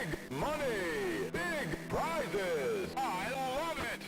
Big money, big prizes. I love it.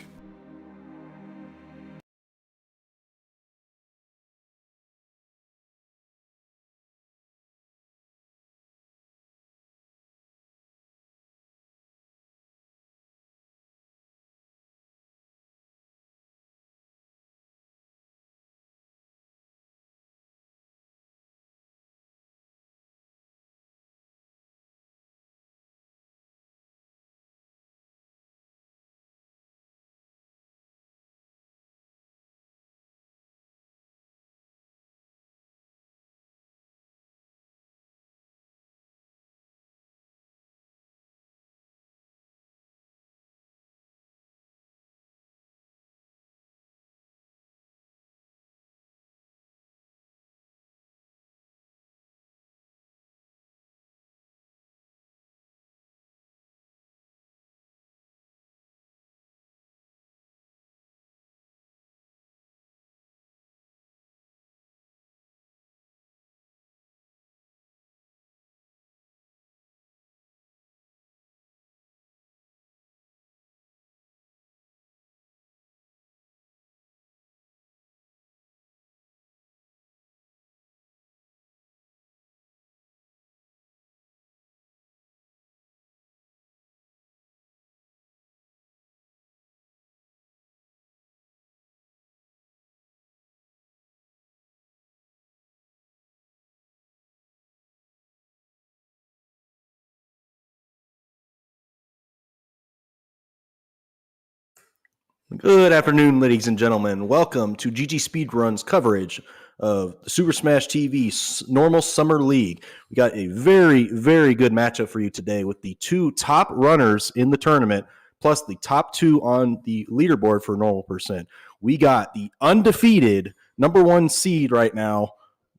Good afternoon, ladies and gentlemen. Welcome to GG Speedrun's coverage of the Super Smash TV Normal Summer League. We got a very, very good matchup for you today with the two top runners in the tournament, plus the top two on the leaderboard for normal percent. We got the undefeated number one seed right now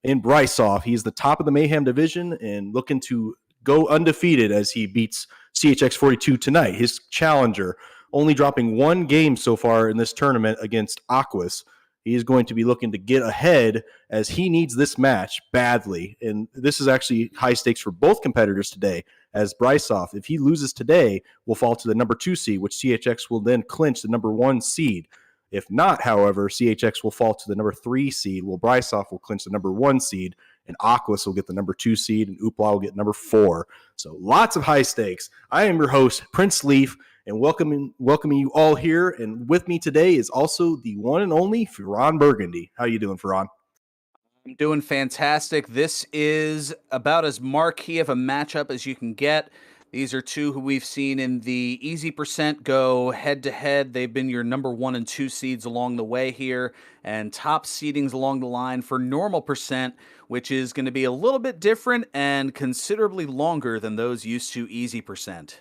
in Brisulph. He's the top of the Mayhem division and looking to go undefeated as he beats CHX42 tonight, his challenger. Only dropping one game so far in this tournament against Aquas. He is going to be looking to get ahead as he needs this match badly. And this is actually high stakes for both competitors today, as Brisulph, if he loses today, will fall to the number 2 seed, which CHX will then clinch the number 1 seed. If not, however, CHX will fall to the number 3 seed, while Brisulph will clinch the number 1 seed, and Aquas will get the number 2 seed, and Oopla will get number 4. So lots of high stakes. I am your host, Prince Leaf, and welcoming you all here. And with me today is also the one and only Ferran Burgundy. How you doing, Ferran? I'm doing fantastic. This is about as marquee of a matchup as you can get. These are two who we've seen in the easy percent go head-to-head. They've been your number 1 and 2 seeds along the way here, and top seedings along the line for normal percent, which is going to be a little bit different and considerably longer than those used to easy percent.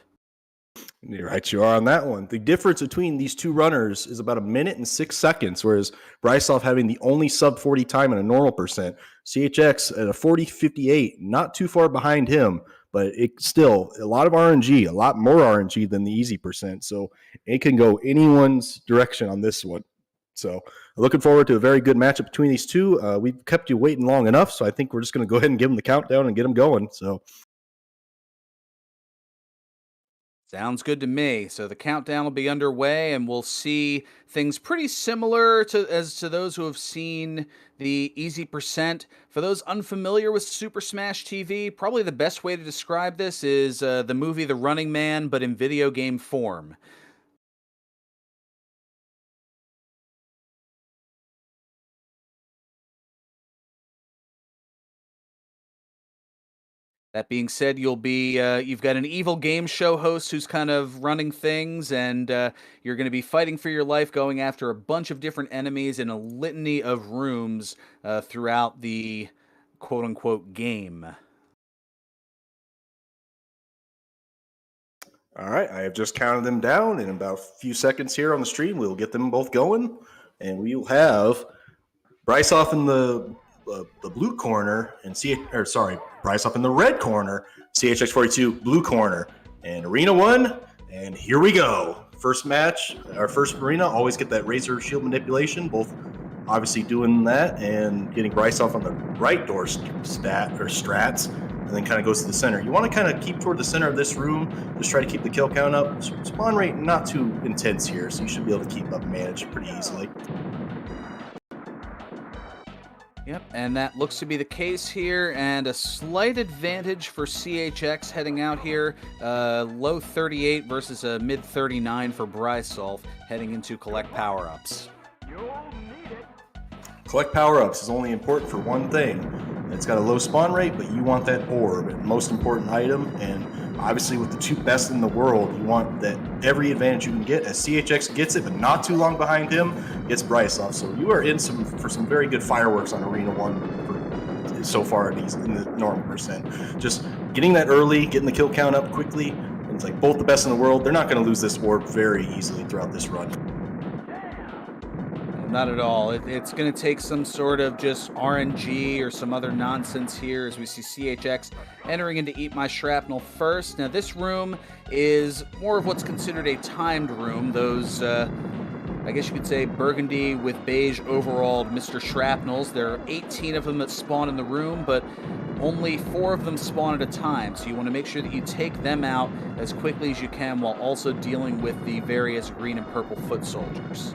You're right, you are on that one. The difference between these two runners is about 1 minute and 6 seconds, whereas Brisulph having the only sub 40 time in a normal percent. CHX at a 40.58, not too far behind him, but it's still a lot of RNG, a lot more RNG than the easy percent. So it can go anyone's direction on this one. So looking forward to a very good matchup between these two. We've kept you waiting long enough, so I think we're just going to go ahead and give them the countdown and get them going. So. Sounds good to me. So the countdown will be underway, and we'll see things pretty similar to those who have seen the easy percent. For those unfamiliar with Super Smash TV, probably the best way to describe this is the movie The Running Man, but in video game form. That being said, you've got an evil game show host who's kind of running things, and you're going to be fighting for your life, going after a bunch of different enemies in a litany of rooms throughout the quote-unquote game. All right, I have just counted them down. In about a few seconds here on the stream, we'll get them both going, and we will have Brisulph in the blue corner and Brisulph in the red corner, CHX42 blue corner, and Arena 1, and here we go. First match, our first arena, always get that Razor Shield manipulation, both obviously doing that and getting Brisulph on the right door strats. and then kind of goes to the center. You want to kind of keep toward the center of this room. Just try to keep the kill count up. Spawn rate not too intense here, so you should be able to keep up and manage pretty easily. Yep, and that looks to be the case here, and a slight advantage for CHX heading out here. Low 38 versus a mid 39 for Brisulph heading into collect power-ups. Collect power-ups is only important for one thing. It's got a low spawn rate, but you want that orb, most important item, and obviously with the two best in the world, you want that every advantage you can get. As CHX gets it, but not too long behind him, gets Brisulph. So you are in for some very good fireworks on Arena 1 so far in the normal percent. Just getting that early, getting the kill count up quickly, and it's like both the best in the world. They're not going to lose this orb very easily throughout this run. Not at all. It's going to take some sort of just RNG or some other nonsense here as we see CHX entering into Eat My Shrapnel first. Now, this room is more of what's considered a timed room. Those, I guess you could say, burgundy with beige overalled Mr. Shrapnels. There are 18 of them that spawn in the room, but only 4 of them spawn at a time. So you want to make sure that you take them out as quickly as you can while also dealing with the various green and purple foot soldiers.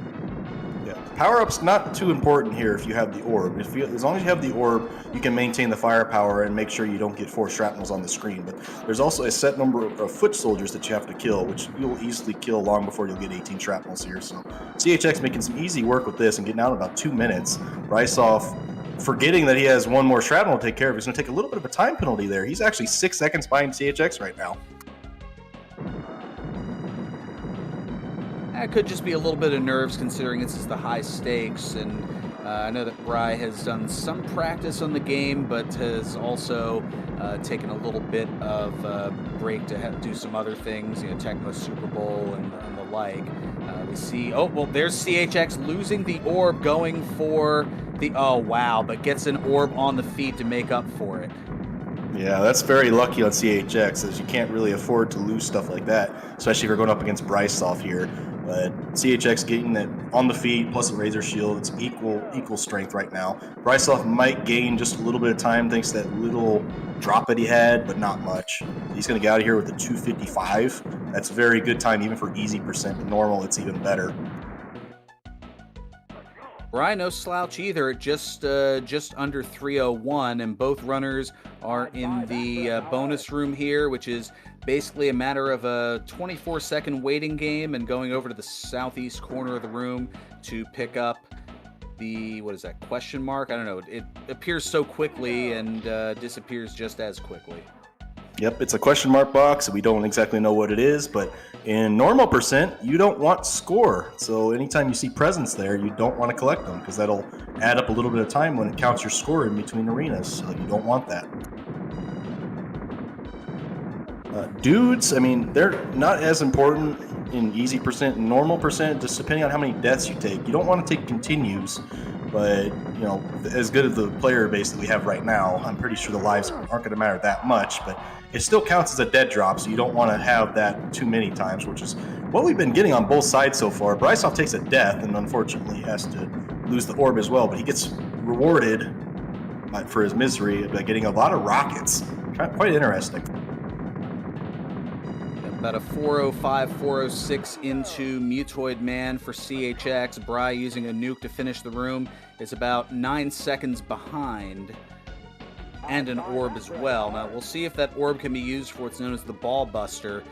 Yeah, power-up's not too important here if you have the orb. As long as you have the orb, you can maintain the firepower and make sure you don't get 4 shrapnels on the screen. But there's also a set number of foot soldiers that you have to kill, which you'll easily kill long before you'll get 18 shrapnels here. So CHX making some easy work with this and getting out in about 2 minutes. Brisulph, forgetting that he has 1 more shrapnel to take care of, he's going to take a little bit of a time penalty there. He's actually 6 seconds behind CHX right now. It could just be a little bit of nerves considering this is the high stakes, and I know that Bry has done some practice on the game, but has also taken a little bit of a break to do some other things, Tecmo Super Bowl and the like. We see, oh, well, there's CHX losing the orb, going for the, oh, wow, but gets an orb on the feet to make up for it. Yeah, that's very lucky on CHX, as you can't really afford to lose stuff like that, especially if you're going up against Brisulph here. But CHX getting that on the feet plus a Razor Shield, it's equal strength right now. Brisulph might gain just a little bit of time thanks to that little drop that he had, but not much. He's going to get out of here with a 255. That's a very good time, even for easy percent. But normal, it's even better. Bry, no slouch either, just under 301, and both runners are in the bonus room here, which is basically a matter of a 24-second waiting game and going over to the southeast corner of the room to pick up the, what is that, question mark? I don't know. It appears so quickly and disappears just as quickly. Yep, it's a question mark box. We don't exactly know what it is, but in normal percent, you don't want score. So anytime you see presents there, you don't want to collect them because that'll add up a little bit of time when it counts your score in between arenas. So you don't want that. Dudes, I mean, they're not as important in easy percent and normal percent, just depending on how many deaths you take. You don't want to take continues, but, as good as the player base that we have right now, I'm pretty sure the lives aren't going to matter that much, but it still counts as a dead drop, so you don't want to have that too many times, which is what we've been getting on both sides so far. Brisulph takes a death and unfortunately has to lose the orb as well, but he gets rewarded for his misery by getting a lot of rockets. Quite interesting. About a 405, 406 into Mutoid Man for CHX. Bry using a nuke to finish the room is about 9 seconds behind, and an orb as well. Now, we'll see if that orb can be used for what's known as the Ball Buster.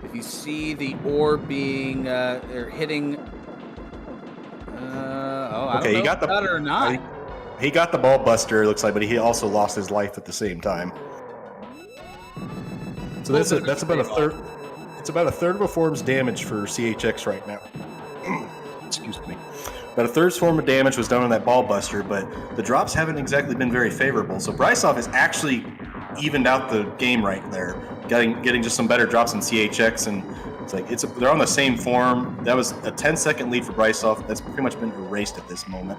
If you see the orb being, or hitting, I don't know he got about it or not. He got the Ball Buster, it looks like, but he also lost his life at the same time. So that's about a third. It's about a third of a form's damage for CHX right now. Excuse me. About a third's form of damage was done on that Ball Buster, but the drops haven't exactly been very favorable. So Brisulph has actually evened out the game right there, getting just some better drops in CHX, and it's like they're on the same form. That was a 10-second lead for Brisulph. That's pretty much been erased at this moment.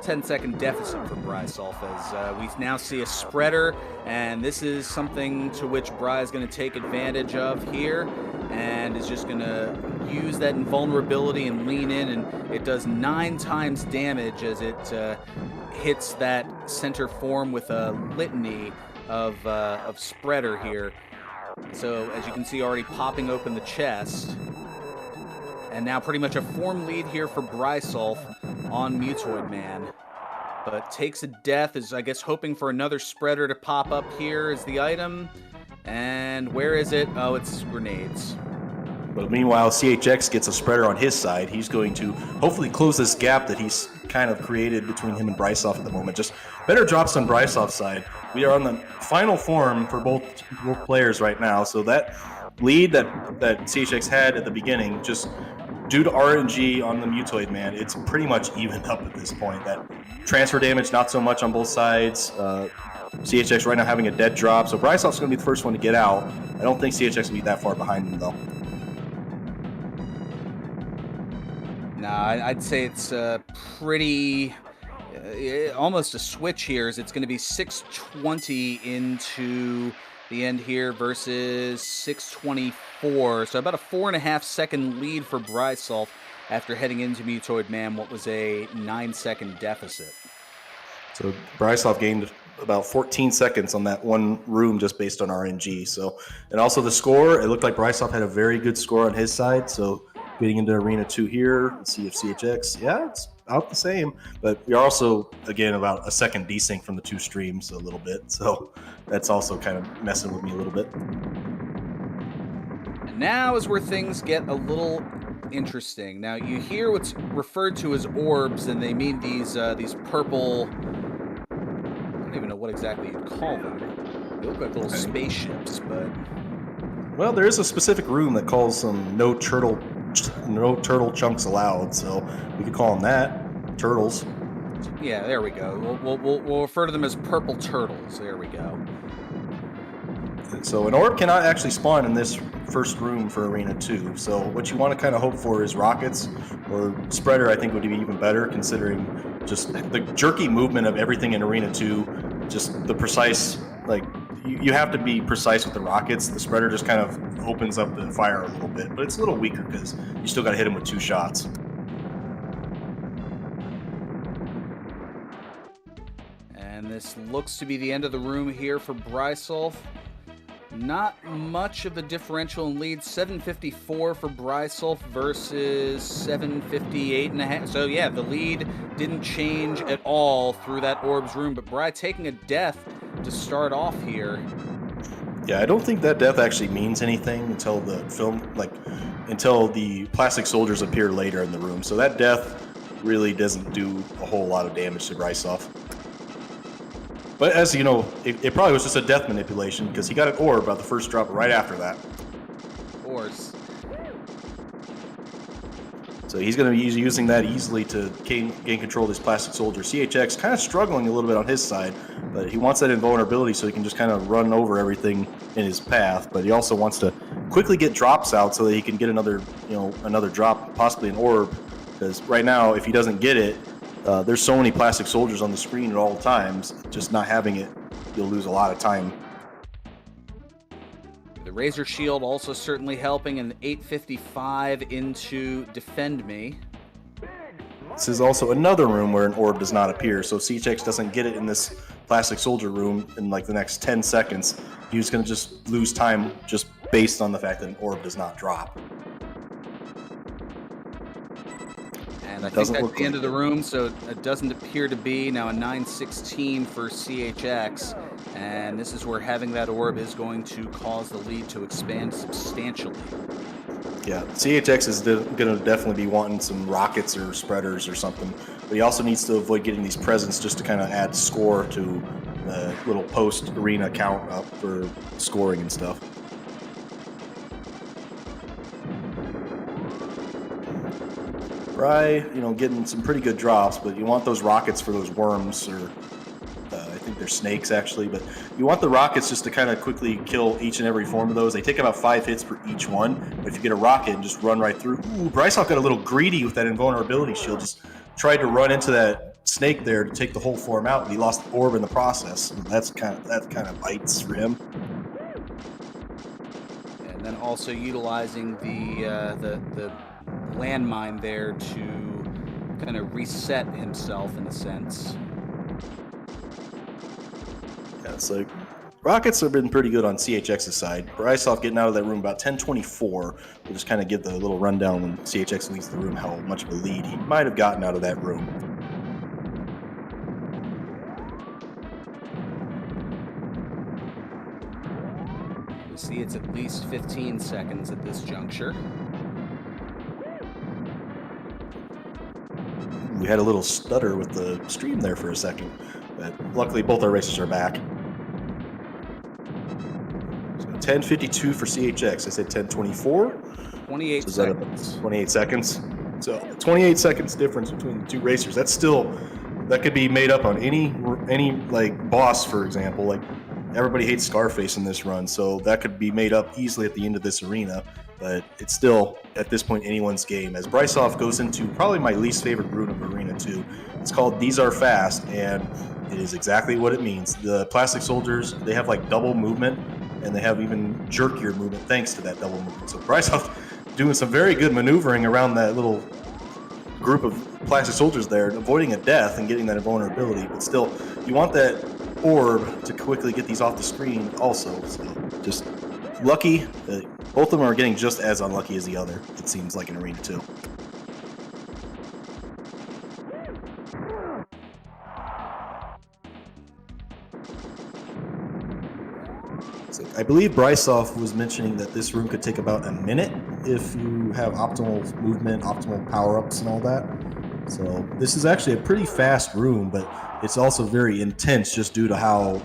10-second deficit for Brisulph as we now see a spreader, and this is something to which Bry is going to take advantage of here. and is just going to use that invulnerability and lean in, and it does 9 times damage as it hits that center form with a litany of spreader here. So as you can see, already popping open the chest. And now pretty much a form lead here for Brisulph on Mutoid Man. But takes a death, is I guess hoping for another spreader to pop up here as the item. And where is it? Oh, it's grenades. But meanwhile, CHX gets a spreader on his side. He's going to hopefully close this gap that he's kind of created between him and Brisulph at the moment. Just better drops on Brisulph's side. We are on the final form for both players right now. So that lead that CHX had at the beginning, just due to RNG on the Mutoid Man, it's pretty much evened up at this point. That transfer damage, not so much on both sides. CHX right now having a dead drop. So Brisulph's going to be the first one to get out. I don't think CHX will be that far behind him, though. No, I'd say it's pretty, almost a switch here. As it's going to be 6:20 into the end here versus 6:24. So about a 4.5 second lead for Brisulph after heading into Mutoid Man, what was a 9-second deficit. So Brisulph gained about 14 seconds on that one room just based on RNG. So, and also the score, it looked like Brisulph had a very good score on his side. So getting into Arena 2 here, let's see if CHX, yeah, it's out the same. But we are also, again, about a second desync from the 2 streams a little bit. So that's also kind of messing with me a little bit. And now is where things get a little interesting. Now you hear what's referred to as orbs, and they mean these purple, I don't even know what exactly you'd call them. They look like little spaceships, but... Well, there is a specific room that calls them no turtle chunks allowed, so we could call them that, turtles. Yeah, there we go. We'll refer to them as purple turtles. There we go. So an orb cannot actually spawn in this first room for Arena 2. So what you want to kind of hope for is rockets or spreader. I think would be even better, considering just the jerky movement of everything in Arena 2. Just the precise, like, you have to be precise with the rockets. The spreader just kind of opens up the fire a little bit, but it's a little weaker because you still got to hit him with 2 shots. And this looks to be the end of the room here for Brisulph. Not much of a differential in lead. 754 for Brisulph versus 758.5. So yeah, the lead didn't change at all through that orbs room, but Bry taking a death to start off here. Yeah, I don't think that death actually means anything until the until the plastic soldiers appear later in the room. So that death really doesn't do a whole lot of damage to Brisulph. But as you know, it probably was just a death manipulation because he got an orb on the first drop right after that. Of course. So he's going to be using that easily to gain control of this plastic soldier. CHX kind of struggling a little bit on his side, but he wants that invulnerability so he can just kind of run over everything in his path. But he also wants to quickly get drops out so that he can get another drop, possibly an orb. Because right now, if he doesn't get it, there's so many plastic soldiers on the screen at all times. Just not having it, you'll lose a lot of time. The Razor Shield also certainly helping, and 855 into Defend Me. This is also another room where an orb does not appear, so CHX doesn't get it in this plastic soldier room in like the next 10 seconds. He's going to just lose time just based on the fact that an orb does not drop. And I think that's the end of the room, so it doesn't appear to be. Now a 916 for CHX, and this is where having that orb is going to cause the lead to expand substantially. Yeah, CHX is going to definitely be wanting some rockets or spreaders or something, but he also needs to avoid getting these presents just to kind of add score to the little post-arena count up for scoring and stuff. Bry, getting some pretty good drops, but you want those rockets for those worms, or I think they're snakes actually, but you want the rockets just to kind of quickly kill each and every form of those. They take about 5 hits for each one, but if you get a rocket and just run right through. Ooh, Brisulph got a little greedy with that invulnerability shield, just tried to run into that snake there to take the whole form out, and he lost the orb in the process. And that kind of bites for him. then also utilizing the landmine there to kind of reset himself in a sense. Yeah, it's like Rockets have been pretty good on CHX's side. Brisulph getting out of that room about 10:24. We'll just kind of give the little rundown when CHX leaves the room how much of a lead he might have gotten out of that room. We see it's at least 15 seconds at this juncture. We had a little stutter with the stream there for a second, but luckily both our racers are back. So 10:52 for CHX. I said 10:24. 28 so seconds. 28 seconds. So 28 seconds difference between the two racers. That's still, that could be made up on any like boss, for example. Like everybody hates Scarface in this run, so that could be made up easily at the end of this arena. But it's still, at this point, anyone's game. As Brisulph goes into probably my least favorite rune of Arena 2. It's called These Are Fast, and it is exactly what it means. The plastic soldiers, they have like double movement, and they have even jerkier movement thanks to that double movement. So Brisulph doing some very good maneuvering around that little group of plastic soldiers there, avoiding a death and getting that invulnerability. But still, you want that orb to quickly get these off the screen also. So just lucky. Both of them are getting just as unlucky as the other, it seems like, in Arena 2. So I believe Brisulph was mentioning that this room could take about a minute if you have optimal movement, optimal power-ups and all that. So this is actually a pretty fast room, but it's also very intense just due to how,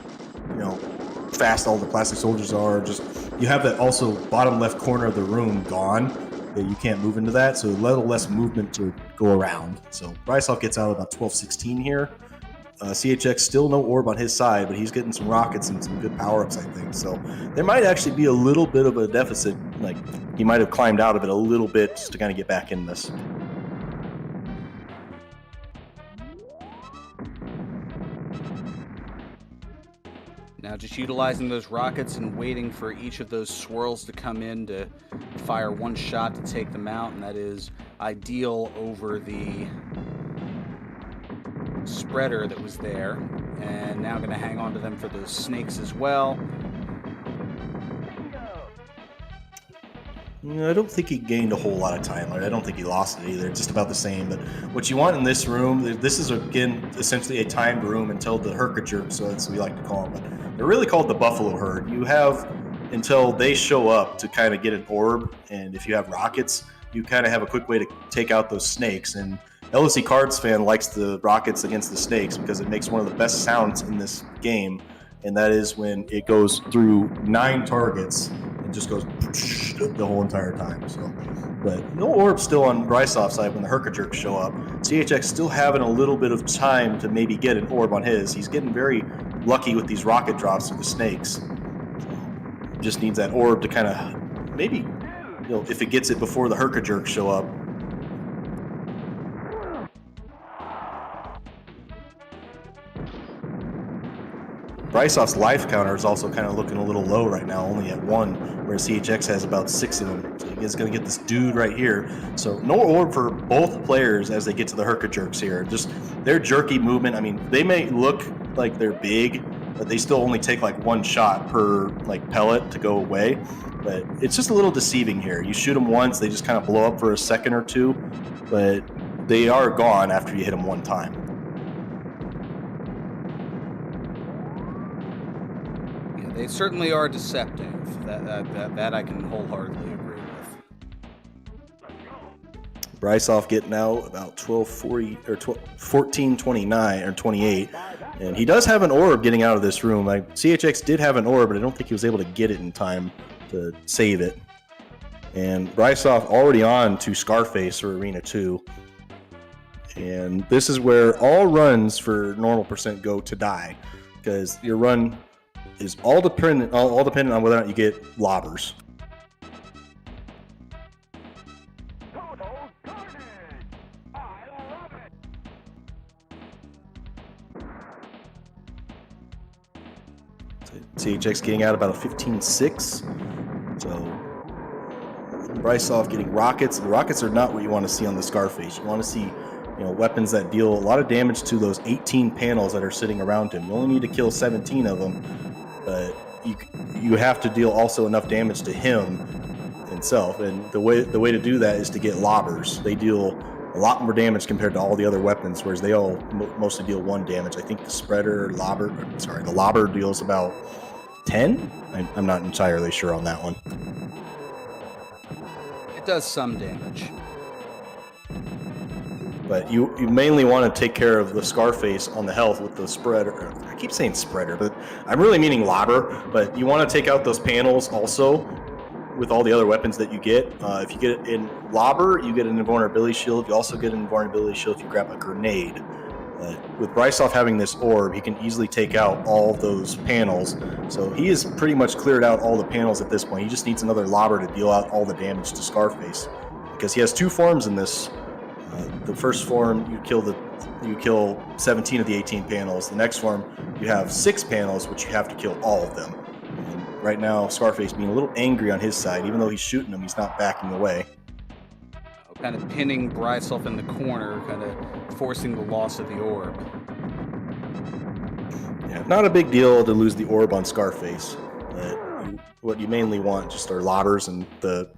fast all the plastic soldiers are. Just, you have that also bottom left corner of the room gone. You can't move into that, so a little less movement to go around. So Brisulph gets out about 12:16 here. CHX still no orb on his side, but he's getting some rockets and some good power-ups, I think. So there might actually be a little bit of a deficit. Like, he might have climbed out of it a little bit just to kind of get back in this. Now just utilizing those rockets and waiting for each of those swirls to come in to fire one shot to take them out, and that is ideal over the spreader that was there. And now going to hang on to them for those snakes as well. I don't think he gained a whole lot of time. I don't think he lost it either. It's just about the same. But what you want in this room, this is, again, essentially a timed room until the herkajerk, so that's what we like to call them. But they're really called the buffalo herd. You have until they show up to kind of get an orb, and if you have rockets, you kind of have a quick way to take out those snakes. And LSC Cards fan likes the rockets against the snakes because it makes one of the best sounds in this game, and that is when it goes through 9 targets and just goes the whole entire time. So, but no orb still on Brisulph's side when the herkajerks show up. CHX still having a little bit of time to maybe get an orb on his. He's getting very lucky with these rocket drops of the snakes. Just needs that orb to kind of maybe, if it gets it before the herkajerks show up. Brisulph's life counter is also kind of looking a little low right now, only at 1, where CHX has about 6 of them. So he's going to get this dude right here. So no orb for both players as they get to the herkajerks here. Just their jerky movement. I mean, they may look like they're big, but they still only take like 1 shot per like pellet to go away. But it's just a little deceiving here. You shoot them once, they just kind of blow up for a second or two, but they are gone after you hit them one time. They certainly are deceptive. That I can wholeheartedly agree with. Brisulph getting out about 12:40 or 14:29 or 28, and he does have an orb getting out of this room. Like CHX did have an orb, but I don't think he was able to get it in time to save it. And Brisulph already on to Scarface for Arena 2, and this is where all runs for normal percent go to die, because your run is all dependent on whether or not you get lobbers. Total carnage! I love it! So CHX getting out about a 15.6. So Brisulph getting rockets. The rockets are not what you want to see on the Scarface. You want to see, weapons that deal a lot of damage to those 18 panels that are sitting around him. You only need to kill 17 of them, but you have to deal also enough damage to him himself. And the way to do that is to get lobbers. They deal a lot more damage compared to all the other weapons, whereas they all mostly deal 1 damage. I think the lobber deals about 10. I'm not entirely sure on that one. It does some damage. But you mainly want to take care of the Scarface on the health with the spreader. I keep saying spreader, but I'm really meaning lobber. But you want to take out those panels also with all the other weapons that you get. If you get it in lobber, you get an invulnerability shield. You also get an invulnerability shield if you grab a grenade. With Brisulph having this orb, he can easily take out all those panels. So he has pretty much cleared out all the panels at this point. He just needs another lobber to deal out all the damage to Scarface, because he has 2 forms in this. The first form, you kill 17 of the 18 panels. The next form, you have 6 panels, which you have to kill all of them. And right now, Scarface being a little angry on his side. Even though he's shooting him, he's not backing away. Kind of pinning Brisulph in the corner, kind of forcing the loss of the orb. Yeah, not a big deal to lose the orb on Scarface. What you mainly want just are lobbers, and the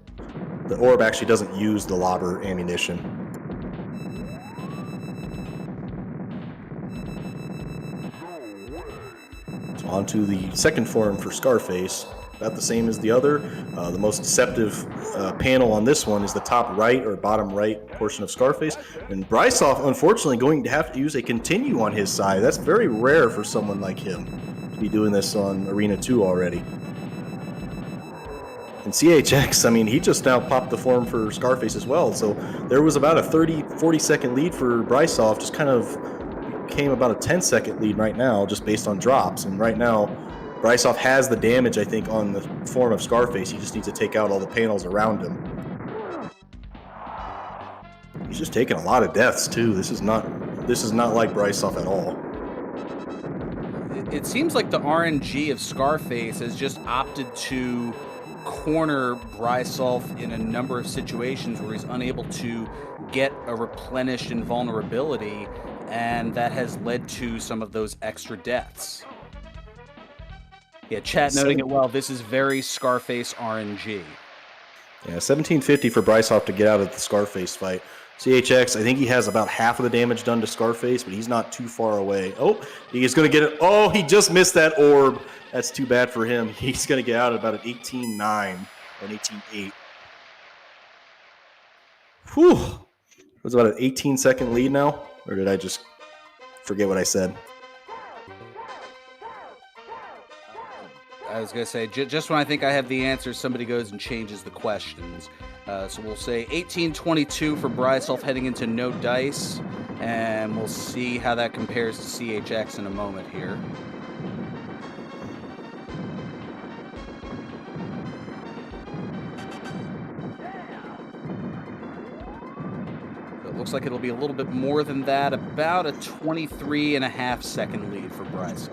orb actually doesn't use the lobber ammunition. So on to the second form for Scarface. About the same as the other. The most deceptive panel on this one is the top right or bottom right portion of Scarface. And Brisulph, unfortunately, going to have to use a continue on his side. That's very rare for someone like him to be doing this on Arena 2 already. And CHX, I mean, he just now popped the form for Scarface as well. So there was about a 40 second lead for Brisulph, just kind of became about a 10-second lead right now, just based on drops. And right now, Brisulph has the damage, I think, on the form of Scarface. He just needs to take out all the panels around him. He's just taking a lot of deaths too. This is not like Brisulph at all. It seems like the RNG of Scarface has just opted to corner Brisulph in a number of situations where he's unable to get a replenished invulnerability, and that has led to some of those extra deaths. Yeah, chat noting it well. This is very Scarface RNG. Yeah, 1750 for Brisulph to get out of the Scarface fight. CHX, I think he has about half of the damage done to Scarface, but he's not too far away. Oh, he's going to get it. Oh, he just missed that orb. That's too bad for him. He's going to get out at about an 18-9 or an 18-8. Whew. It was about an 18-second lead now, or did I just forget what I said? I was going to say, just when I think I have the answers, somebody goes and changes the questions. So we'll say 18-22 for Brisulph heading into no dice, and we'll see how that compares to CHX in a moment here. So it looks like it'll be a little bit more than that, about a 23.5-second lead for Brisulph.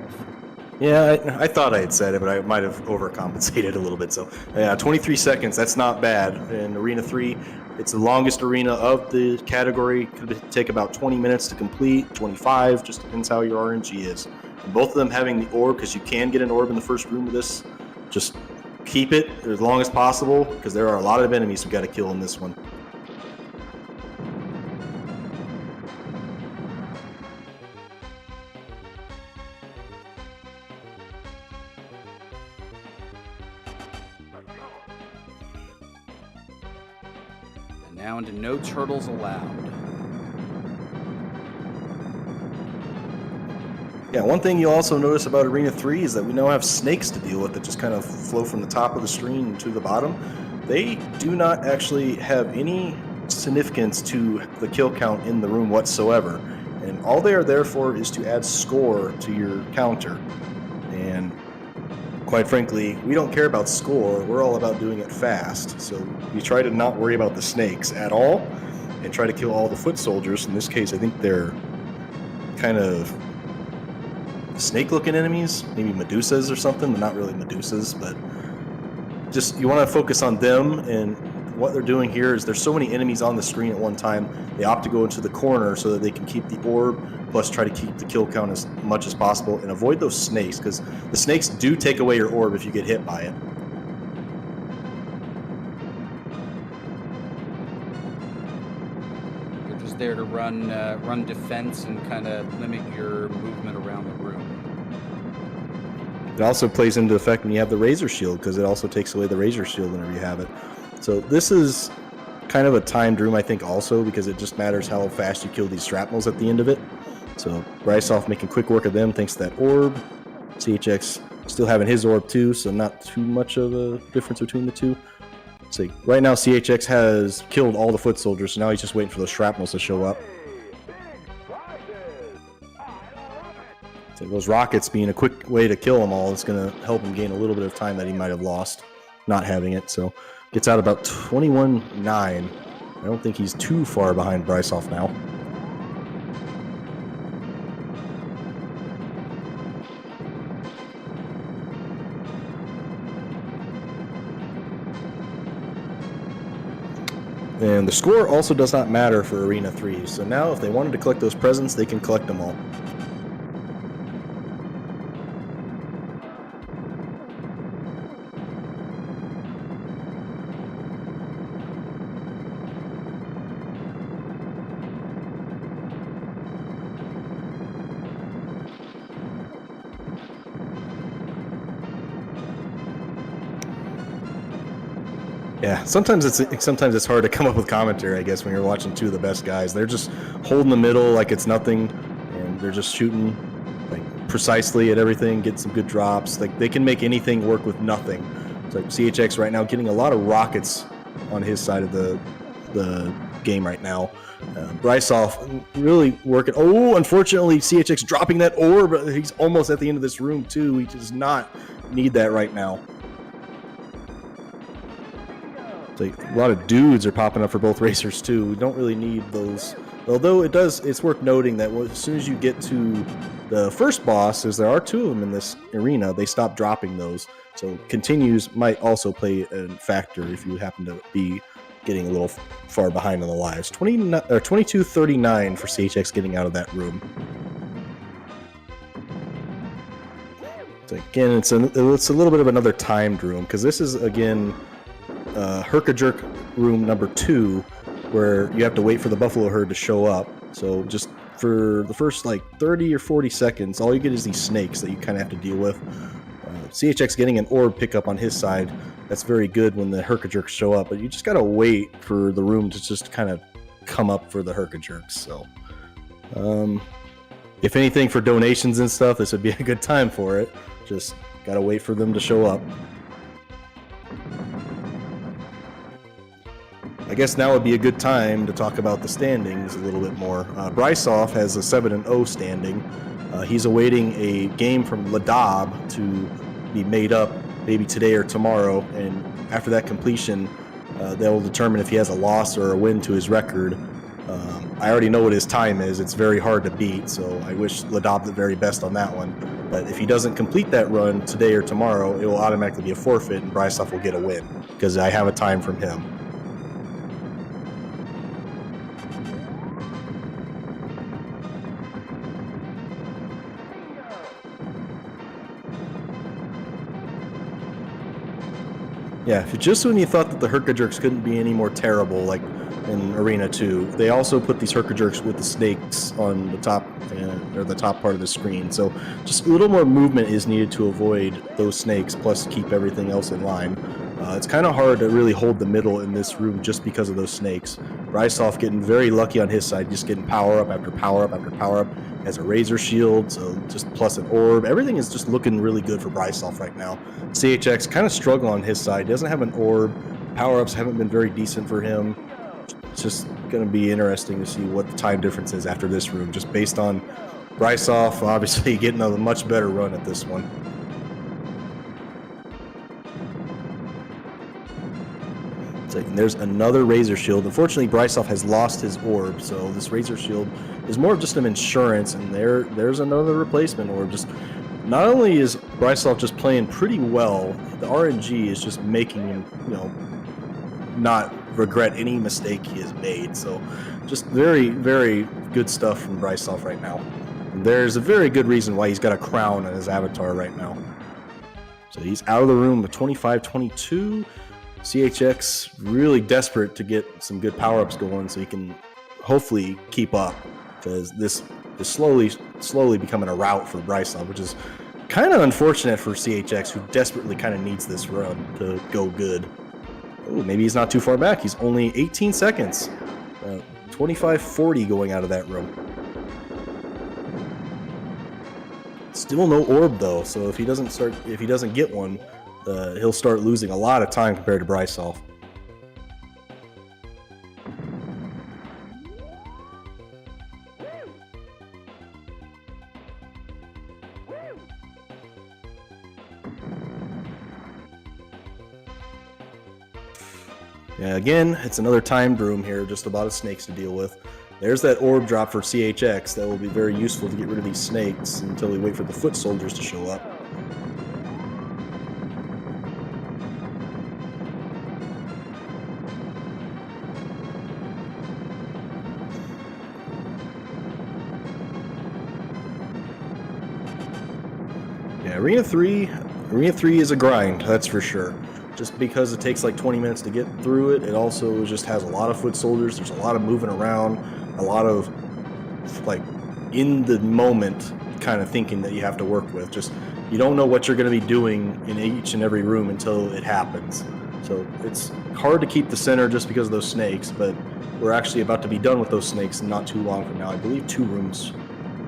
Yeah, I thought I had said it, but I might have overcompensated a little bit. So, yeah, 23 seconds, that's not bad. In Arena 3, it's the longest arena of the category. Could take about 20 minutes to complete, 25, just depends how your RNG is. And both of them having the orb, because you can get an orb in the first room of this, just keep it as long as possible, because there are a lot of enemies we've got to kill in this one. Now into no turtles allowed. Yeah, one thing you'll also notice about Arena 3 is that we now have snakes to deal with that just kind of flow from the top of the screen to the bottom. They do not actually have any significance to the kill count in the room whatsoever. And all they are there for is to add score to your counter. And quite frankly, we don't care about score. We're all about doing it fast. So we try to not worry about the snakes at all and try to kill all the foot soldiers. In this case, I think they're kind of snake-looking enemies, maybe Medusas or something, but not really Medusas. But just you want to focus on them, and what they're doing here is there's so many enemies on the screen at one time, they opt to go into the corner so that they can keep the orb, plus try to keep the kill count as much as possible and avoid those snakes, because the snakes do take away your orb if you get hit by it. You're just there to run defense and kind of limit your movement around the room. It also plays into effect when you have the Razor Shield, because it also takes away the Razor Shield whenever you have it. So this is kind of a timed room, I think, also, because it just matters how fast you kill these shrapnels at the end of it. So Brisulph making quick work of them thanks to that orb. CHX still having his orb too, so not too much of a difference between the two. So right now CHX has killed all the foot soldiers, so now he's just waiting for those shrapnels to show up. So those rockets being a quick way to kill them all is going to help him gain a little bit of time that he might have lost not having it. So gets out about 21-9. I don't think he's too far behind Brisulph now. And the score also does not matter for Arena 3. So now if they wanted to collect those presents, they can collect them all. Yeah, sometimes it's hard to come up with commentary, I guess, when you're watching two of the best guys. They're just holding the middle like it's nothing, and they're just shooting like precisely at everything, getting some good drops. Like they can make anything work with nothing. It's like CHX right now getting a lot of rockets on his side of the game right now. Brisulph really working. Oh, unfortunately, CHX dropping that orb. He's almost at the end of this room too. He does not need that right now. Like a lot of dudes are popping up for both racers too. We don't really need those. Although it's worth noting that as soon as you get to the first boss, as there are two of them in this arena, they stop dropping those. So continues might also play a factor if you happen to be getting a little far behind on the lives. 22-39 for CHX getting out of that room. So again, it's a little bit of another timed room, because this is again Herkajerk room number 2, where you have to wait for the buffalo herd to show up. So just for the first like 30 or 40 seconds, all you get is these snakes that you kind of have to deal with. CHX getting an orb pickup on his side, that's very good when the Herkajerks show up, but you just gotta wait for the room to just kind of come up for the Herkajerks. So if anything, for donations and stuff, this would be a good time for it. Just gotta wait for them to show up. I guess now would be a good time to talk about the standings a little bit more. Brisulph has a 7-0 standing. He's awaiting a game from Ladab to be made up maybe today or tomorrow, and after that completion, they'll determine if he has a loss or a win to his record. I already know what his time is. It's very hard to beat, so I wish Ladab the very best on that one. But if he doesn't complete that run today or tomorrow, it will automatically be a forfeit, and Brisulph will get a win, because I have a time from him. Yeah, just when you thought that the Herkajerks couldn't be any more terrible, like in Arena 2, they also put these Herkajerks with the snakes on the top, or the top part of the screen. So just a little more movement is needed to avoid those snakes, plus keep everything else in line. It's kind of hard to really hold the middle in this room just because of those snakes. Brisulph getting very lucky on his side, just getting power up after power up after power up. Has a razor shield, so just plus an orb. Everything is just looking really good for Brisulph right now. CHX kind of struggling on his side. Doesn't have an orb. Power-ups haven't been very decent for him. It's just going to be interesting to see what the time difference is after this room, just based on Brisulph obviously getting a much better run at this one. So there's another razor shield. Unfortunately, Brisulph has lost his orb, so this razor shield is more of just an insurance, and there's another replacement orb. Just not only is Brisulph just playing pretty well, the RNG is just making him, not regret any mistake he has made. So just very, very good stuff from Brisulph right now. And there's a very good reason why he's got a crown on his avatar right now. So he's out of the room with 25-22. CHX really desperate to get some good power-ups going so he can hopefully keep up, because this is slowly becoming a rout for Brisulph, which is kind of unfortunate for CHX, who desperately kind of needs this run to go good. Oh, maybe he's not too far back. He's only 18 seconds. 25-40 going out of that room. Still no orb though, so if he doesn't get one, he'll start losing a lot of time compared to Brisulph. Yeah, again, it's another timed room here, just a lot of snakes to deal with. There's that orb drop for CHX that will be very useful to get rid of these snakes until we wait for the foot soldiers to show up. Yeah, Arena 3 is a grind, that's for sure. Just because it takes like 20 minutes to get through it, it also just has a lot of foot soldiers. There's a lot of moving around, a lot of like in the moment kind of thinking that you have to work with. Just you don't know what you're going to be doing in each and every room until it happens. So it's hard to keep the center just because of those snakes, but we're actually about to be done with those snakes not too long from now. I believe 2 rooms,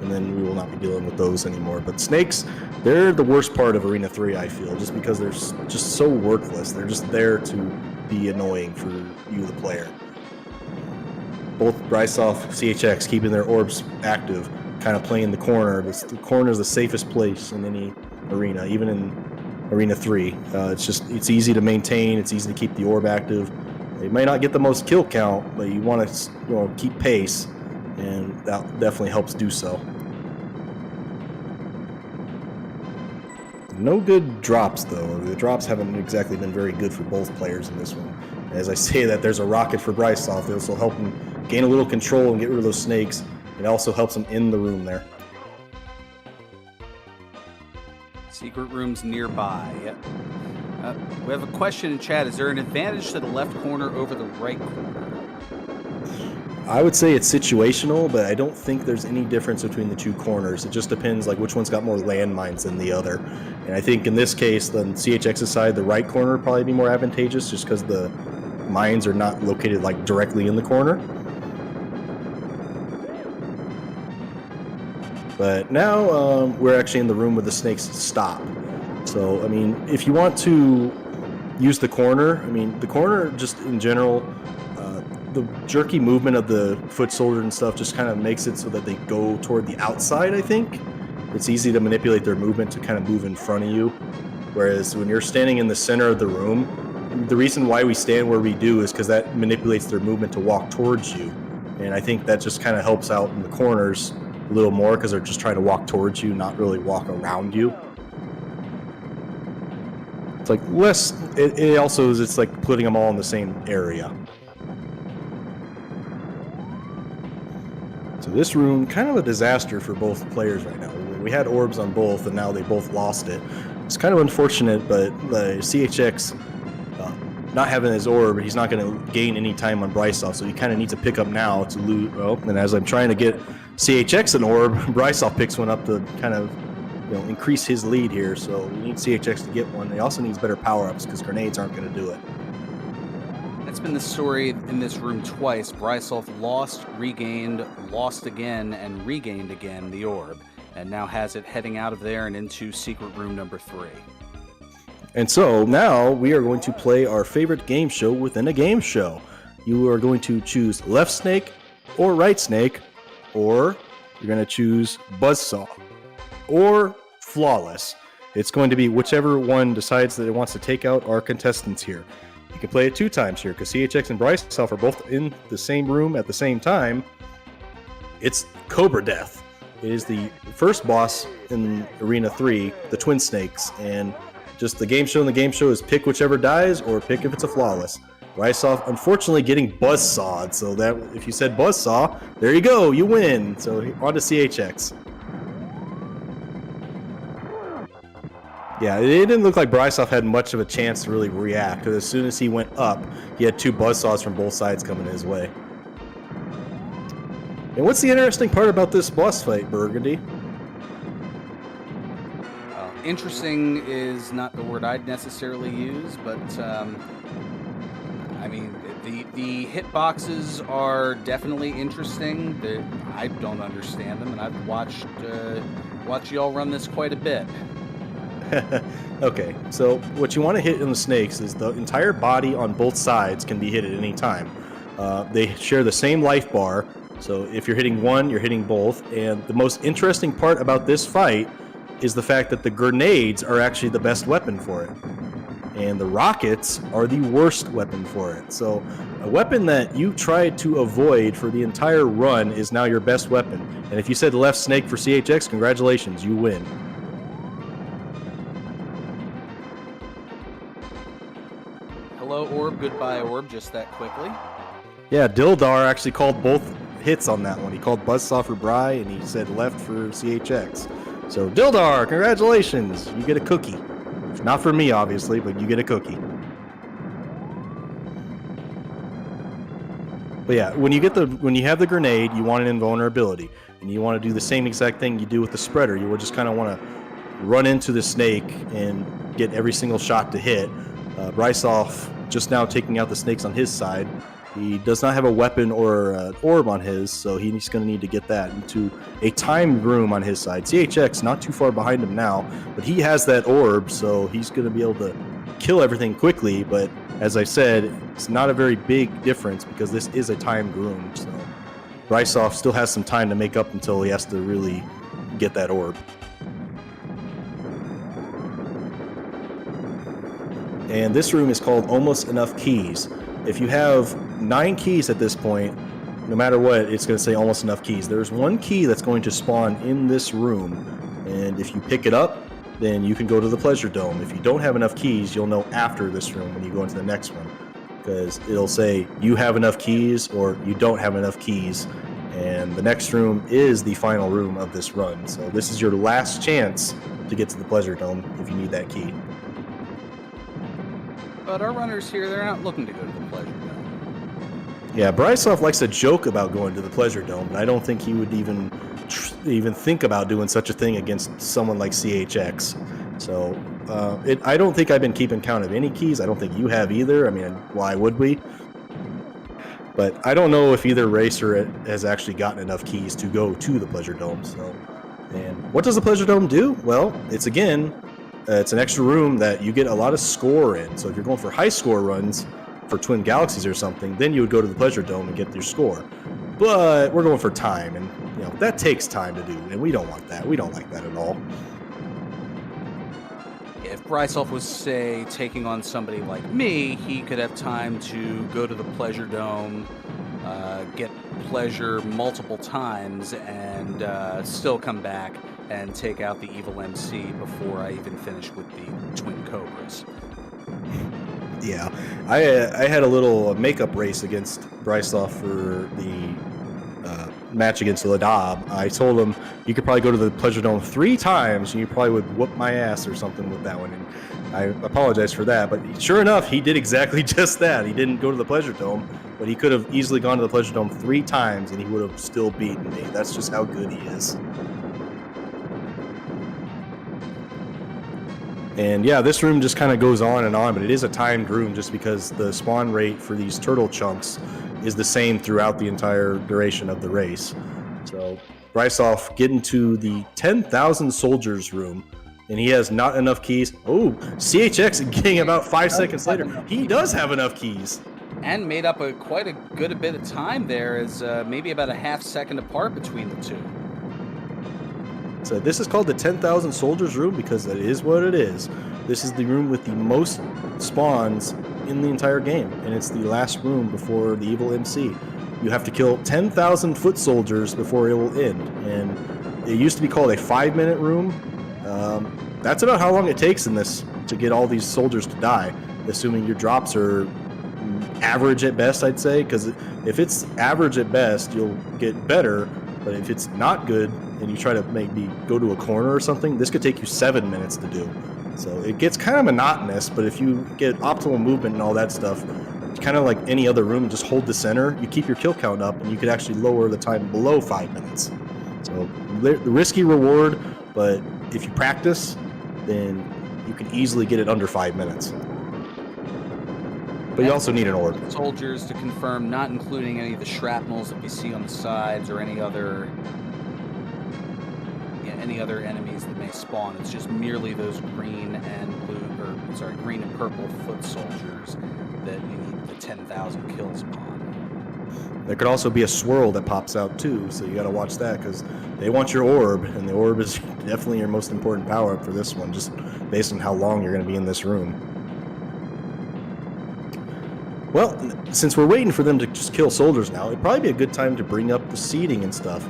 and then we will not be dealing with those anymore. But snakes, they're the worst part of Arena 3, I feel, just because they're just so worthless. They're just there to be annoying for you, the player. Both Brisulph, CHX keeping their orbs active, kind of playing the corner. The corner is the safest place in any arena, even in Arena 3. It's easy to maintain, it's easy to keep the orb active. It might not get the most kill count, but you want to keep pace, and that definitely helps do so. No good drops, though. The drops haven't exactly been very good for both players in this one. As I say that, there's a rocket for Brisulph. This will help him gain a little control and get rid of those snakes. It also helps him in the room there. Secret rooms nearby. We have a question in chat. Is there an advantage to the left corner over the right corner? I would say it's situational, but I don't think there's any difference between the 2 corners. It just depends like which one's got more landmines than the other. And I think in this case, on CHX's side, the right corner would probably be more advantageous just because the mines are not located like directly in the corner. But now we're actually in the room where the snakes stop. So, I mean, if you want to use the corner, the corner just in general, the jerky movement of the foot soldier and stuff just kind of makes it so that they go toward the outside, I think. It's easy to manipulate their movement to kind of move in front of you. Whereas when you're standing in the center of the room, the reason why we stand where we do is because that manipulates their movement to walk towards you. And I think that just kind of helps out in the corners a little more because they're just trying to walk towards you, not really walk around you. It's like less, it also is, it's like putting them all in the same area. So this room, kind of a disaster for both players right now. We had orbs on both, and now they both lost it. It's kind of unfortunate, but the CHX not having his orb, he's not going to gain any time on Brisulph, so he kind of needs to pick up now to lose. Well, and as I'm trying to get CHX an orb, Brisulph picks one up to kind of increase his lead here. So we need CHX to get one. He also needs better power-ups because grenades aren't going to do it. That's been the story in this room twice. Brisulph lost, regained, lost again, and regained again the orb, and now has it heading out of there and into secret room number 3. And so now we are going to play our favorite game show within a game show. You are going to choose left snake or right snake, or you're going to choose buzzsaw or flawless. It's going to be whichever one decides that it wants to take out our contestants here. You can play it 2 times here because CHX and Brisulph are both in the same room at the same time. It's Cobra Death. It is the first boss in Arena 3, the Twin Snakes, and just the game show is pick whichever dies or pick if it's a flawless. Brisulph unfortunately getting buzzsawed, so that if you said buzzsaw, there you go, you win. So on to CHX. Yeah, it didn't look like Brisulph had much of a chance to really react, because as soon as he went up, he had 2 buzzsaws from both sides coming his way. And what's the interesting part about this boss fight, Burgundy? Interesting is not the word I'd necessarily use, but I mean, the hitboxes are definitely interesting. I don't understand them, and I've watched y'all run this quite a bit. Okay, so what you want to hit in the snakes is the entire body on both sides can be hit at any time. They share the same life bar, so if you're hitting one, you're hitting both. And the most interesting part about this fight is the fact that the grenades are actually the best weapon for it. And the rockets are the worst weapon for it. So a weapon that you tried to avoid for the entire run is now your best weapon. And if you said left snake for CHX, congratulations, you win. Hello, Orb. Goodbye, Orb. Just that quickly. Yeah, Dildar actually called both hits on that one. He called buzzsaw for Bry, and he said left for CHX. So Dildar, congratulations! You get a cookie. Not for me, obviously, but you get a cookie. But yeah, when you have the grenade, you want an invulnerability, and you want to do the same exact thing you do with the spreader. You will just kind of want to run into the snake and get every single shot to hit. Brisulph just now taking out the snakes on his side. He does not have a weapon or an orb on his, so he's going to need to get that into a timed room on his side. CHX not too far behind him now, but he has that orb, so he's going to be able to kill everything quickly. But as I said, it's not a very big difference because this is a timed room. So Brisulph still has some time to make up until he has to really get that orb. And this room is called Almost Enough Keys. If you have 9 keys at this point, no matter what, it's going to say almost enough keys. There's one key that's going to spawn in this room, and if you pick it up, then you can go to the Pleasure Dome. If you don't have enough keys, you'll know after this room when you go into the next one, because it'll say you have enough keys or you don't have enough keys, and the next room is the final room of this run. So this is your last chance to get to the Pleasure Dome if you need that key. But our runners here, they're not looking to go to the Pleasure Dome. Yeah, Brisulph likes to joke about going to the Pleasure Dome, but I don't think he would even think about doing such a thing against someone like CHX. So I don't think I've been keeping count of any keys. I don't think you have either. I mean, why would we? But I don't know if either racer has actually gotten enough keys to go to the Pleasure Dome. So, and what does the Pleasure Dome do? Well, it's an extra room that you get a lot of score in. So if you're going for high score runs for Twin Galaxies or something, then you would go to the Pleasure Dome and get your score. But we're going for time, and that takes time to do, and we don't want that. We don't like that at all. If Brisulph was, say, taking on somebody like me, he could have time to go to the Pleasure Dome, get pleasure multiple times, and still come back and take out the evil MC before I even finish with the Twin Cobras. Yeah, I had a little makeup race against Brisulph for the match against Ladab. I told him you could probably go to the Pleasure Dome 3 times and you probably would whoop my ass or something with that one. And I apologize for that, but sure enough, he did exactly just that. He didn't go to the Pleasure Dome, but he could have easily gone to the Pleasure Dome 3 times and he would have still beaten me. That's just how good he is. And yeah, this room just kind of goes on, but it is a timed room just because the spawn rate for these turtle chunks is the same throughout the entire duration of the race. So Brisulph getting to the 10,000 soldiers room, and he has not enough keys. Oh, CHX getting about 5 seconds later. He does have enough keys. And made up quite a good bit of time there, as maybe about a half second apart between the two. So this is called the 10,000 soldiers room because that is what it is. This is the room with the most spawns in the entire game, and it's the last room before the evil MC. You have to kill 10,000 foot soldiers before it will end, and it used to be called a 5-minute room. That's about how long it takes in this to get all these soldiers to die, assuming your drops are average at best, I'd say, because if it's average at best, you'll get better. But if it's not good and you try to maybe go to a corner or something, this could take you 7 minutes to do. So it gets kind of monotonous, but if you get optimal movement and all that stuff, kind of like any other room, just hold the center, you keep your kill count up, and you could actually lower the time below 5 minutes. So the risky reward, but if you practice, then you can easily get it under 5 minutes. But you also need an orb. Soldiers to confirm, not including any of the shrapnels that we see on the sides or any other enemies that may spawn. It's just merely those green and purple foot soldiers that you need the 10,000 kills upon. There could also be a swirl that pops out too, so you got to watch that because they want your orb, and the orb is definitely your most important power up for this one, just based on how long you're going to be in this room. Well, since we're waiting for them to just kill soldiers now, it'd probably be a good time to bring up the seeding and stuff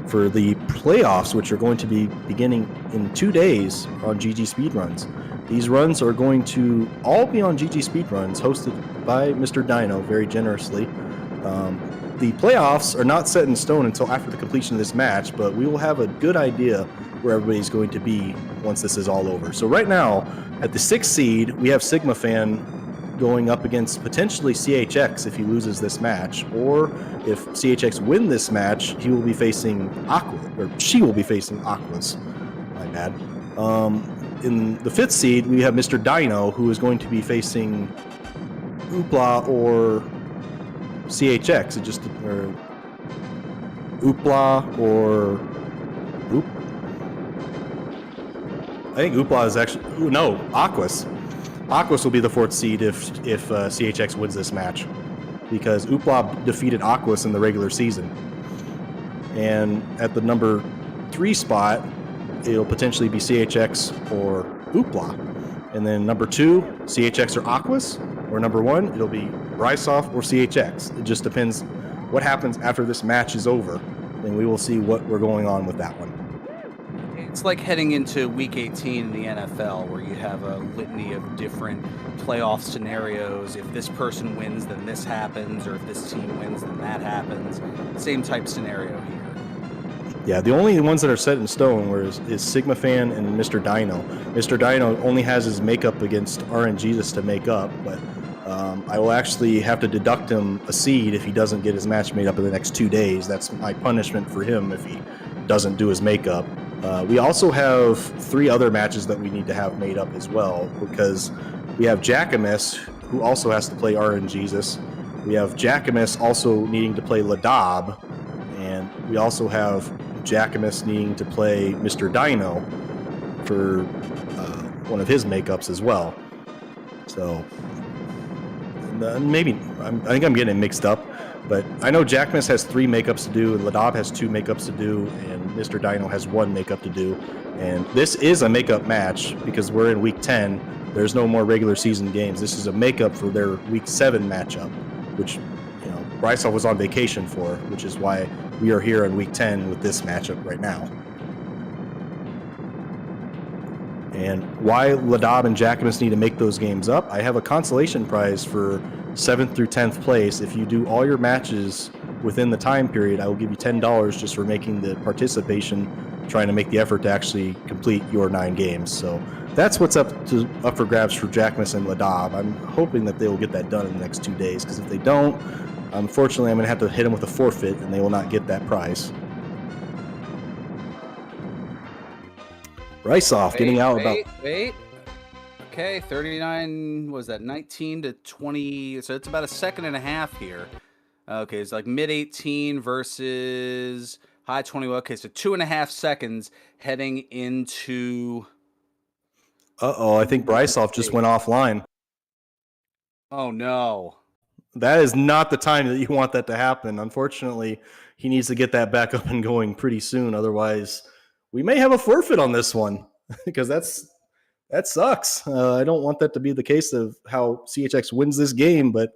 for the playoffs, which are going to be beginning in 2 days on GG Speedruns. These runs are going to all be on GG Speedruns, hosted by Mr. Dino very generously. The playoffs are not set in stone until after the completion of this match, but we will have a good idea where everybody's going to be once this is all over. So right now, at the 6th seed, we have Sigma Fan going up against potentially CHX if he loses this match, or if CHX win this match, he will be facing Aqua, or she will be facing Aquas. My bad. In the 5th seed, we have Mr. Dino, who is going to be facing Oopla or CHX. Or Oopla or Oop. I think Oopla is actually Aquas. Aquas will be the 4th seed if CHX wins this match, because Oopla defeated Aquas in the regular season. And at the number 3 spot, it'll potentially be CHX or Oopla. And then number 2, CHX or Aquas, or number 1, it'll be Brisulph or CHX. It just depends what happens after this match is over, and we will see what we're going on with that one. It's like heading into Week 18 in the NFL, where you have a litany of different playoff scenarios. If this person wins, then this happens, or if this team wins, then that happens. Same type scenario here. Yeah, the only ones that are set in stone is Sigma Fan and Mr. Dino. Mr. Dino only has his makeup against RNGesus to make up, but I will actually have to deduct him a seed if he doesn't get his match made up in the next 2 days. That's my punishment for him if he doesn't do his makeup. We also have 3 other matches that we need to have made up as well, because we have Jackamus, who also has to play RNGesus. We have Jackamus also needing to play Ladab, and we also have Jackamus needing to play Mr. Dino for one of his makeups as well. So maybe I think I'm getting it mixed up, but I know Jackamus has 3 makeups to do, and Ladab has 2 makeups to do, and Mr. Dino has 1 makeup to do. And this is a makeup match because we're in Week 10. There's no more regular season games. This is a makeup for their Week 7 matchup, which Brisulph was on vacation for, which is why we are here in Week 10 with this matchup right now. And why Ladab and Jackamus need to make those games up, I have a consolation prize for 7th through 10th place. If you do all your matches within the time period, I will give you $10 just for making the participation, trying to make the effort to actually complete your 9 games. So that's what's up for grabs for Jackamus and Ladab. I'm hoping that they will get that done in the next 2 days, because if they don't, unfortunately, I'm going to have to hit them with a forfeit, and they will not get that prize. Brisulph getting out about... Wait. Okay, 39, was that 19 to 20? So it's about a second and a half here. Okay, it's like mid-18 versus high 20. Okay, so 2.5 seconds heading into... Uh-oh, I think Brisulph just went offline. Oh, no. That is not the time that you want that to happen. Unfortunately, he needs to get that back up and going pretty soon. Otherwise, we may have a forfeit on this one, because that sucks. I don't want that to be the case of how CHX wins this game, but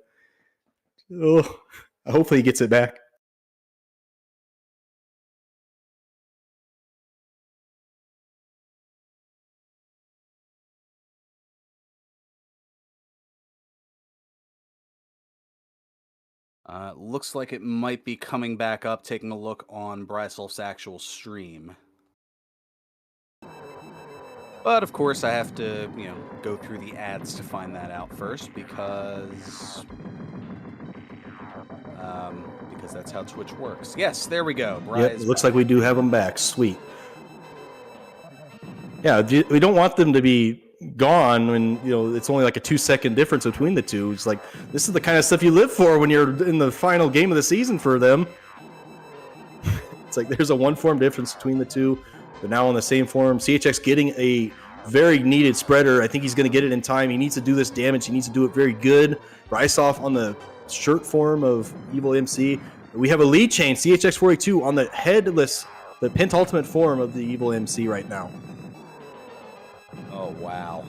hopefully he gets it back. Looks like it might be coming back up, taking a look on Brisulph's actual stream. But of course, I have to, go through the ads to find that out first because that's how Twitch works. Yes, there we go. Yep, it looks like we do have them back. Sweet. Yeah, we don't want them to be gone when it's only like a 2-second difference between the two. It's like this is the kind of stuff you live for when you're in the final game of the season for them. It's like there's a 1 form difference between the two. They're now on the same form. CHX getting a very needed spreader. I think he's going to get it in time. He needs to do this damage. He needs to do it very good. Brisulph on the shirt form of Evil MC. We have a lead change. CHX42 on the headless, the pentultimate form of the Evil MC right now. Oh, wow.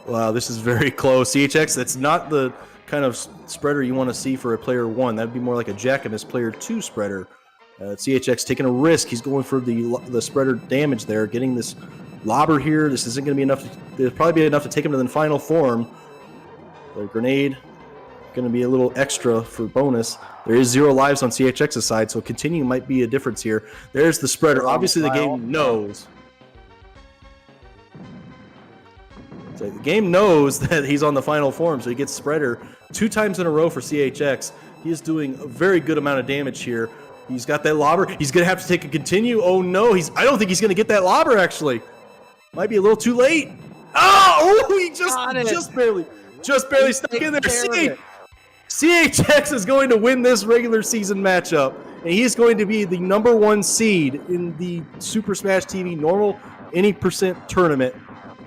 Wow, this is very close. CHX, that's not the kind of spreader you want to see for a player 1. That'd be more like a Jackamus player 2 spreader. CHX taking a risk. He's going for the spreader damage there, getting this lobber here. This isn't going to be enough. There'll probably be enough to take him to the final form. The grenade going to be a little extra for bonus. There is 0 lives on CHX's side, so continuing might be a difference here. There's the spreader. Obviously, the game knows. So the game knows that he's on the final form, so he gets spreader 2 times in a row for CHX. He is doing a very good amount of damage here. He's got that lobber. He's going to have to take a continue. Oh, no. I don't think he's going to get that lobber, actually. Might be a little too late. Oh, he just barely stuck in there. CHX is going to win this regular season matchup, and he's going to be the #1 seed in the Super Smash TV normal any % tournament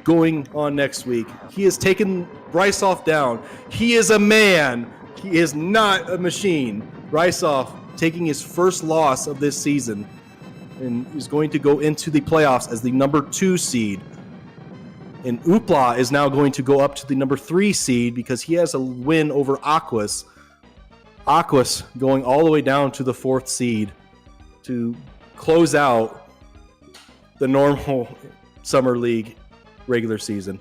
going on next week. He has taken Brisulph down. He is a man. He is not a machine. Brisulph taking his first loss of this season and is going to go into the playoffs as the #2 seed. And Oopla is now going to go up to the #3 seed because he has a win over Aquas. Aquas going all the way down to the 4th seed to close out the normal Summer League regular season.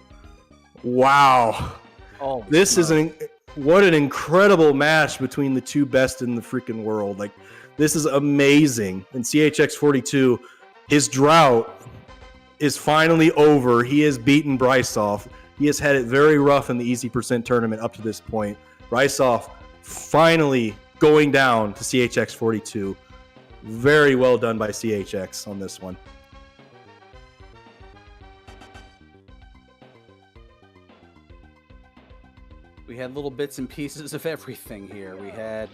Wow. Oh, this is what an incredible match between the 2 best in the freaking world. Like, this is amazing. And CHX42, his drought is finally over. He has beaten Brisulph. He has had it very rough in the easy % tournament up to this point. Brisulph finally going down to CHX42. Very well done by CHX on this one. We had little bits and pieces of everything here. We had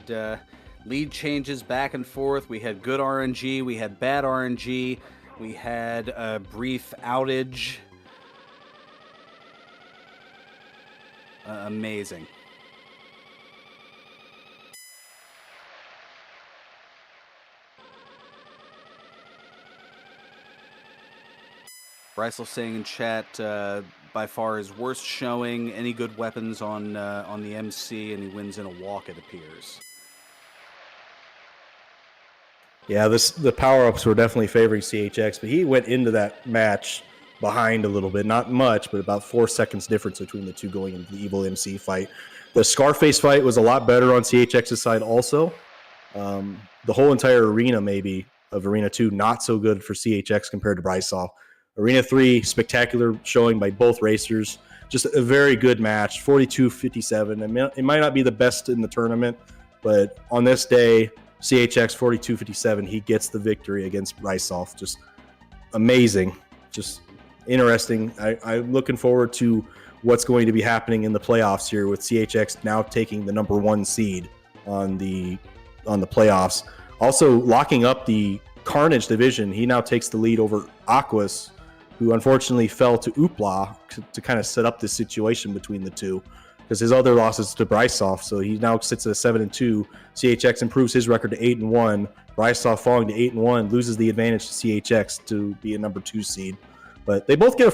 lead changes back and forth. We had good RNG. We had bad RNG. We had a brief outage. Amazing. Brisulph saying in chat, by far his worst showing. Any good weapons on the MC, and he wins in a walk, it appears. Yeah, the power-ups were definitely favoring CHX, but he went into that match behind a little bit. Not much, but about 4 seconds difference between the two going into the Evil MC fight. The Scarface fight was a lot better on CHX's side also. The whole entire arena, maybe, of Arena 2, not so good for CHX compared to Brisulph. Arena 3, spectacular showing by both racers. Just a very good match, 42-57. It might not be the best in the tournament, but on this day, CHX 42-57, he gets the victory against Brisulph. Just amazing, just interesting. I'm looking forward to what's going to be happening in the playoffs here with CHX now taking the #1 seed on the playoffs. Also locking up the Carnage division. He now takes the lead over Aquas, who unfortunately fell to Oopla to kind of set up this situation between the two, because his other losses to Brisulph. So he now sits at 7-2. CHX improves his record to 8-1. Brisulph falling to 8-1 loses the advantage to CHX to be a #2 seed. But they both get a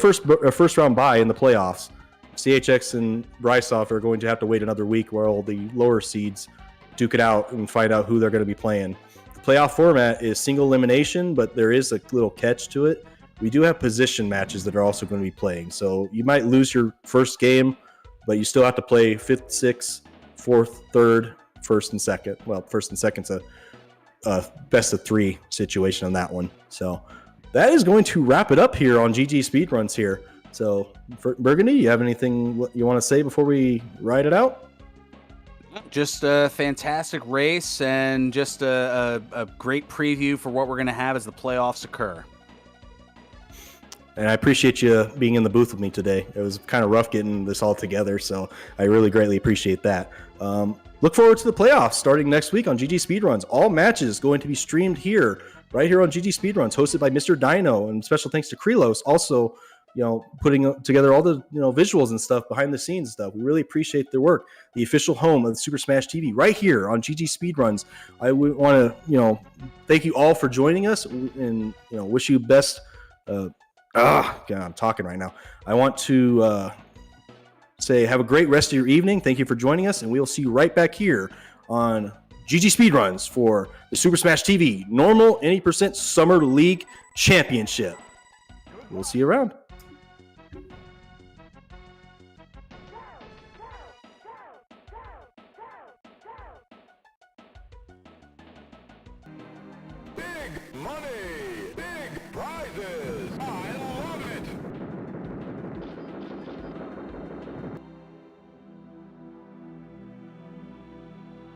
first round bye in the playoffs. CHX and Brisulph are going to have to wait another week while the lower seeds duke it out and find out who they're going to be playing. The playoff format is single elimination, but there is a little catch to it. We do have position matches that are also going to be playing. So you might lose your first game, but you still have to play 5th, 6th, 4th, 3rd, first and second. Well, first and second's a best of 3 situation on that one. So that is going to wrap it up here on GG Speedruns here. So, Burgundy, you have anything you want to say before we ride it out? Just a fantastic race and just a great preview for what we're going to have as the playoffs occur. And I appreciate you being in the booth with me today. It was kind of rough getting this all together, so I really greatly appreciate that. Look forward to the playoffs starting next week on GG Speedruns. All matches going to be streamed here, right here on GG Speedruns, hosted by Mr. Dino, and special thanks to Krelos, also, putting together all the, visuals and stuff behind the scenes stuff. We really appreciate their work. The official home of the Super Smash TV, right here on GG Speedruns. I would want to, thank you all for joining us, and wish you best. God, I'm talking right now. I want to say have a great rest of your evening. Thank you for joining us, and we'll see you right back here on GG Speedruns for the Super Smash TV Normal 80% Summer League Championship. We'll see you around.